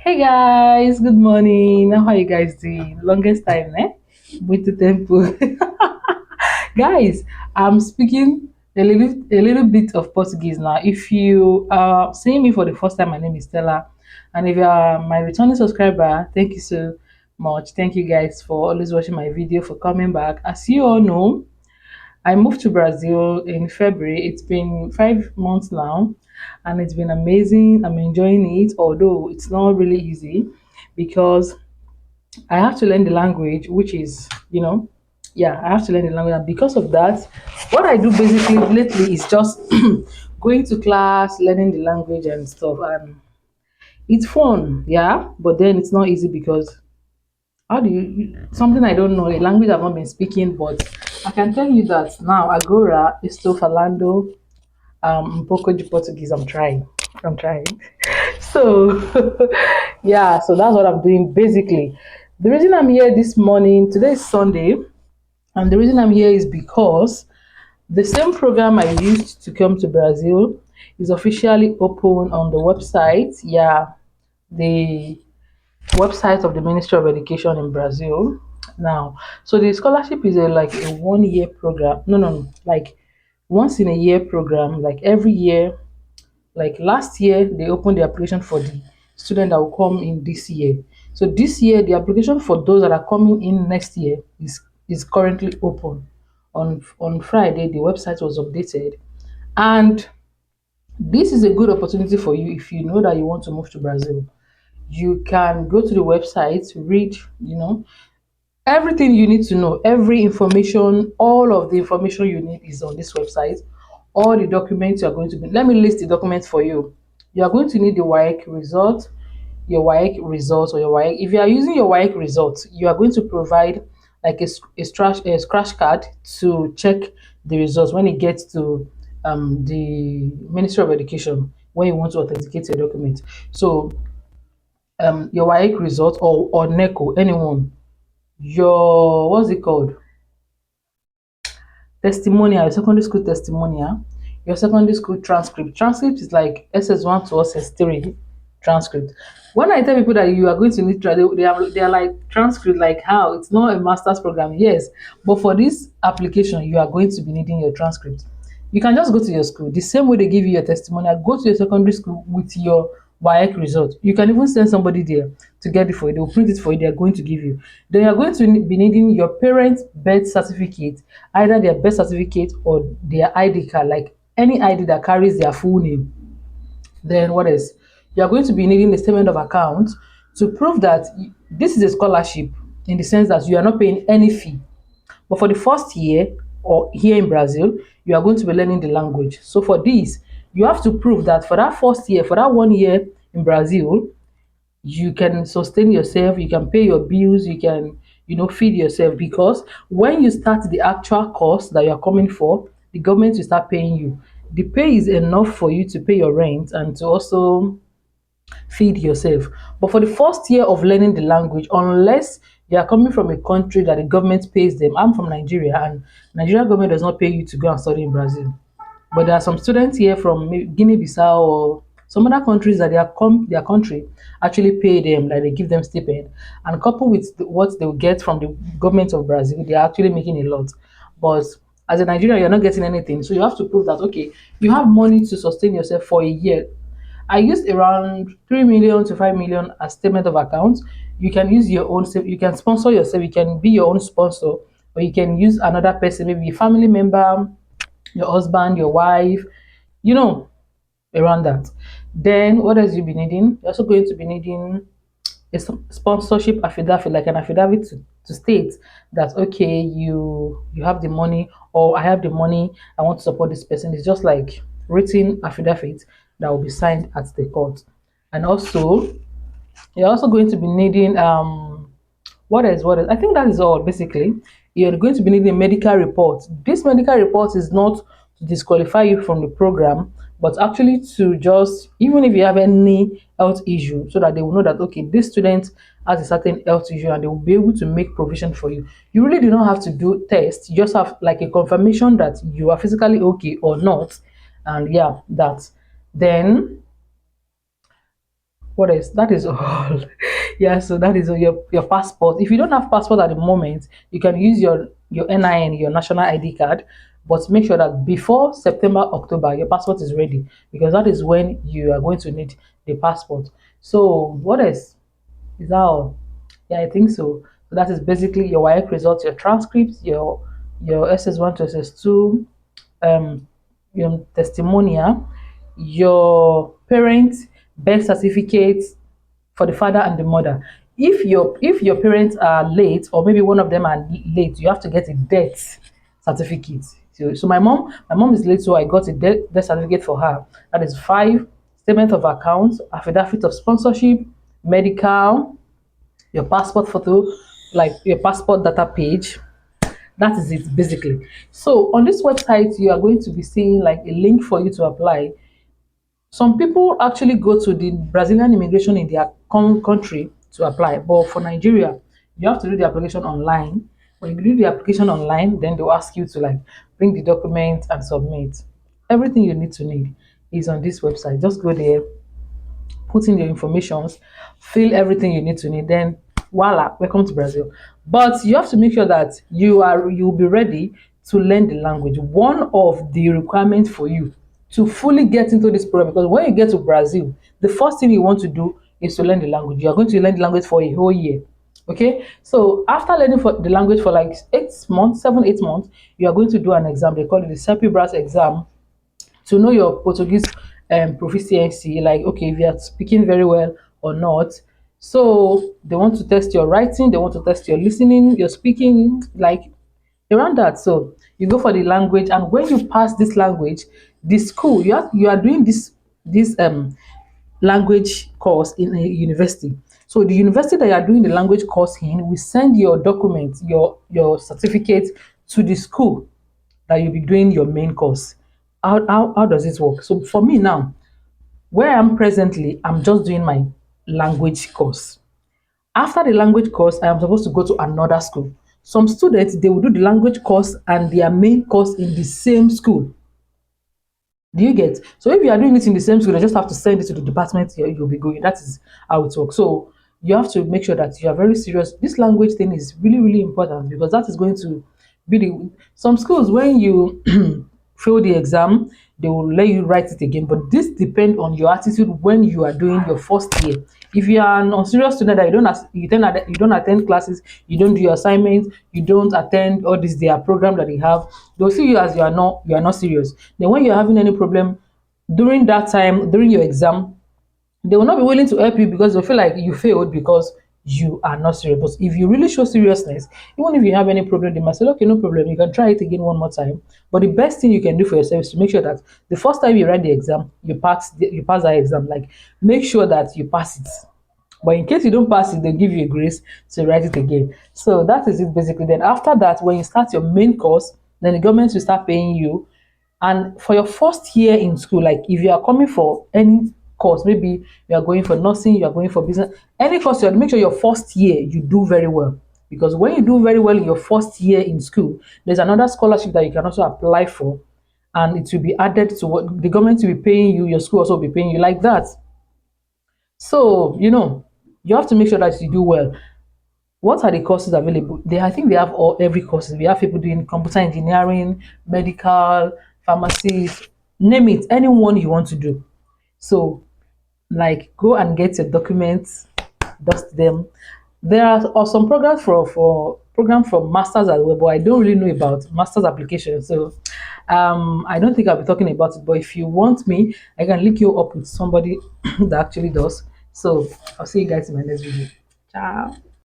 Hey guys, good morning. How are you guys doing? Longest time, eh? With the tempo. Guys, I'm speaking a little bit of Portuguese now. If you are seeing me for the first time, my name is Stella. And if you are my returning subscriber, thank you so much. Thank you guys for always watching my video, for coming back. As you all know, I moved to Brazil in February. It's been 5 months now, and it's been amazing. I'm enjoying it, although it's not really easy because I have to learn the language, which is, yeah, I have to learn the language. And because of that, what I do basically lately is just going to class, learning the language and stuff. And it's fun, yeah, but then it's not easy because how do something I don't know, a language I've not been speaking, but I can tell you that now Agora, estou falando um pouco de Portuguese. I'm trying. So yeah, so that's what I'm doing basically. The reason I'm here this morning, today is Sunday, and the reason I'm here is because the same program I used to come to Brazil is officially open on the website. Yeah, the website of the Ministry of Education in Brazil now. So the scholarship is like a 1 year program. No, like once in a year program, like every year. Like last year, they opened the application for the student that will come in this year. So this year, the application for those that are coming in next year is currently open. On Friday, the website was updated, and this is a good opportunity for you if you know that you want to move to Brazil. You can go to the website, read, everything you need to know, every information, all of the information you need is on this website. All the documents you are going to be, let me list the documents for you. You are going to need the WAEC result, your WAEC results, or your WAEC. If you are using your WAEC results, you are going to provide like a scratch card to check the results when it gets to the Ministry of Education when you want to authenticate your document. So your WAEC result or NECO, anyone, your what's it called, testimonial, your secondary school testimonial, your secondary school transcript is like SS1 to SS3 transcript. When I tell people that you are going to need they are like, transcript, like how it's not a master's program, yes, but for this application you are going to be needing your transcript. You can just go to your school the same way they give you your testimonial. Go to your secondary school with your WAEC result. You can even send somebody there to get it for you. They will print it for you. They are going to give you. Then you are going to be needing your parents' birth certificate, either their birth certificate or their ID card, like any ID that carries their full name. Then what else? You are going to be needing a statement of account to prove that this is a scholarship, in the sense that you are not paying any fee. But for the first year, or here in Brazil, you are going to be learning the language. So for this, you have to prove that for that first year, for that 1 year in Brazil, you can sustain yourself, you can pay your bills, you can, feed yourself. Because when you start the actual course that you're coming for, the government will start paying you. The pay is enough for you to pay your rent and to also feed yourself. But for the first year of learning the language, unless you are coming from a country that the government pays them, I'm from Nigeria, and Nigeria government does not pay you to go and study in Brazil. But there are some students here from maybe Guinea-Bissau or some other countries that their country actually pay them, like they give them stipend, and coupled with what they will get from the government of Brazil, they are actually making a lot. But as a Nigerian, you're not getting anything, so you have to prove that okay, you have money to sustain yourself for a year. I used around 3 million to 5 million as statement of accounts. You can use your own. You can sponsor yourself. You can be your own sponsor, or you can use another person, maybe a family member, your husband, your wife, you know, around that. Then what else you be needing? You're also going to be needing a sponsorship affidavit, like an affidavit to state that okay, you have the money, or I have the money, I want to support this person. It's just like written affidavit that will be signed at the court. And also you're also going to be needing what else? I think that is all basically. You're going to be needing a medical report. This medical report is not to disqualify you from the program, but actually to just, even if you have any health issue, so that they will know that okay, this student has a certain health issue and they will be able to make provision for you. You really do not have to do tests, you just have like a confirmation that you are physically okay or not. And yeah, that. Then What is that is all. Yeah, so that is your passport. If you don't have passport at the moment, you can use your NIN, your national ID card, but make sure that before September, October, your passport is ready because that is when you are going to need the passport. So what else? Is that all? Yeah, I think so. So that is basically your WAEC results, your transcripts, your SS1 to SS2, um, your testimonial, your parents' birth certificates for the father and the mother. If your parents are late or maybe one of them are late, you have to get a death certificate. So my mom is late, so I got a death certificate for her. That is five statement of accounts, affidavit of sponsorship, medical, your passport photo, like your passport data page. That is it basically. So on this website, you are going to be seeing like a link for you to apply. Some people actually go to the Brazilian immigration in their country to apply, but for Nigeria, you have to do the application online. When you do the application online, then they'll ask you to like bring the document and submit. Everything you need is on this website. Just go there, put in your informations, fill everything you need to need, then voila, welcome to Brazil. But you have to make sure that you'll be ready to learn the language. One of the requirements for you to fully get into this program, because when you get to Brazil, the first thing you want to do is to learn the language. You are going to learn the language for a whole year. Okay, so after learning for the language for like 8 months, 7, 8 months, you are going to do an exam. They call it the CEPI exam to know your Portuguese proficiency, like okay, if you are speaking very well or not. So they want to test your writing, they want to test your listening, your speaking, like around that. So you go for the language, and when you pass this language, the school you are doing this language course in a university. So the university that you are doing the language course in will send your documents, your certificate to the school that you'll be doing your main course. How does it work? So for me now, where I am presently, I'm just doing my language course. After the language course, I am supposed to go to another school. Some students, they will do the language course and their main course in the same school. Do you get? So if you are doing it in the same school, you just have to send it to the department you'll be going. That is how it works. So you have to make sure that you are very serious. This language thing is really, really important because that is going to be the some schools when you fail the exam, they will let you write it again. But this depends on your attitude when you are doing your first year. If you are an unserious student that you don't attend classes, you don't do your assignments, you don't attend all this their program that they have, they'll see you as you are not serious. Then when you're having any problem during that time, during your exam, they will not be willing to help you because they feel like you failed because you are not serious. But if you really show seriousness, even if you have any problem, they might say, okay, no problem, you can try it again one more time. But the best thing you can do for yourself is to make sure that the first time you write the exam, you pass that exam. Like make sure that you pass it. But in case you don't pass it, they'll give you a grace to write it again. So that is it basically. Then after that, when you start your main course, then the government will start paying you. And for your first year in school, like if you are coming for any course, maybe you are going for nursing, you are going for business, any course, you have to make sure your first year you do very well. Because when you do very well in your first year in school, there's another scholarship that you can also apply for, and it will be added to what the government will be paying you, your school also will be paying you like that. So, you have to make sure that you do well. What are the courses available? I think they have every courses. We have people doing computer engineering, medical, pharmacy, name it, anyone you want to do. So, like, go and get your documents, dust them. There are some programs for program from masters as well, but I don't really know about masters application. So, I don't think I'll be talking about it. But if you want me, I can link you up with somebody that actually does. So, I'll see you guys in my next video. Ciao.